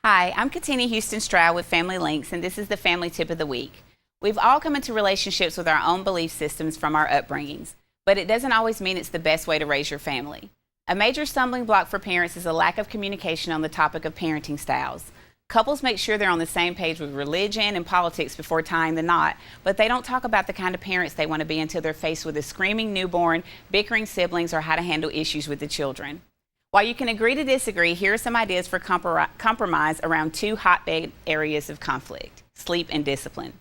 Hi, I'm Katina Houston Stroud with Family Links, and this is the Family Tip of the Week. We've all come into relationships with our own belief systems from our upbringings, but it doesn't always mean it's the best way to raise your family. A major stumbling block for parents is a lack of communication on the topic of parenting styles. Couples make sure they're on the same page with religion and politics before tying the knot, but they don't talk about the kind of parents they want to be until they're faced with a screaming newborn, bickering siblings, or how to handle issues with the children. While you can agree to disagree, here are some ideas for compromise around two hotbed areas of conflict: sleep and discipline.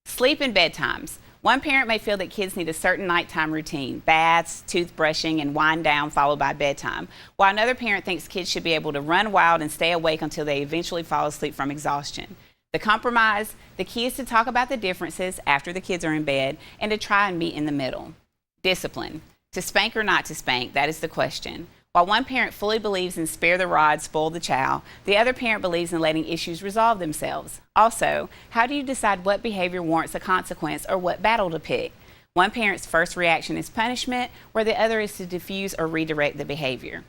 Sleep and bedtimes. One parent may feel that kids need a certain nighttime routine: baths, toothbrushing, and wind down followed by bedtime, while another parent thinks kids should be able to run wild and stay awake until they eventually fall asleep from exhaustion. The compromise: the key is to talk about the differences after the kids are in bed and to try and meet in the middle. Discipline. To spank or not to spank, that is the question. While one parent fully believes in spare the rod, spoil the child, the other parent believes in letting issues resolve themselves. Also, how do you decide what behavior warrants a consequence or what battle to pick? One parent's first reaction is punishment, where the other is to diffuse or redirect the behavior.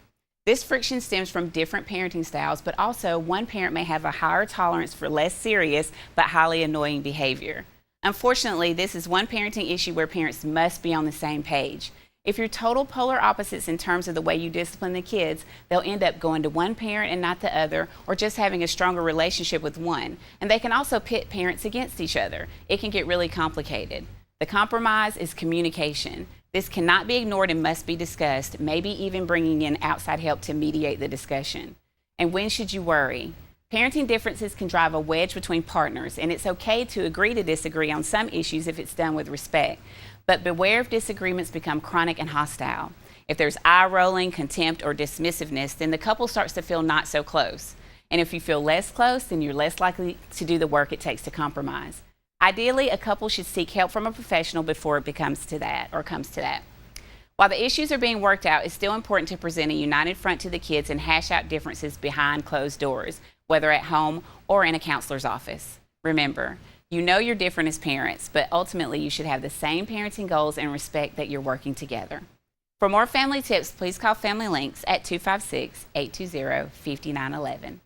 This friction stems from different parenting styles, but also one parent may have a higher tolerance for less serious but highly annoying behavior. Unfortunately, this is one parenting issue where parents must be on the same page. If you're total polar opposites in terms of the way you discipline the kids, they'll end up going to one parent and not the other, or just having a stronger relationship with one. And they can also pit parents against each other. It can get really complicated. The compromise is communication. This cannot be ignored and must be discussed, maybe even bringing in outside help to mediate the discussion. And when should you worry? Parenting differences can drive a wedge between partners, and it's okay to agree to disagree on some issues if it's done with respect. But beware if disagreements become chronic and hostile. If there's eye-rolling, contempt, or dismissiveness, then the couple starts to feel not so close. And if you feel less close, then you're less likely to do the work it takes to compromise. Ideally, a couple should seek help from a professional before it comes to that. While the issues are being worked out, it's still important to present a united front to the kids and hash out differences behind closed doors, whether at home or in a counselor's office. Remember, you know you're different as parents, but ultimately you should have the same parenting goals and respect that you're working together. For more family tips, please call Family Links at 256-820-5911.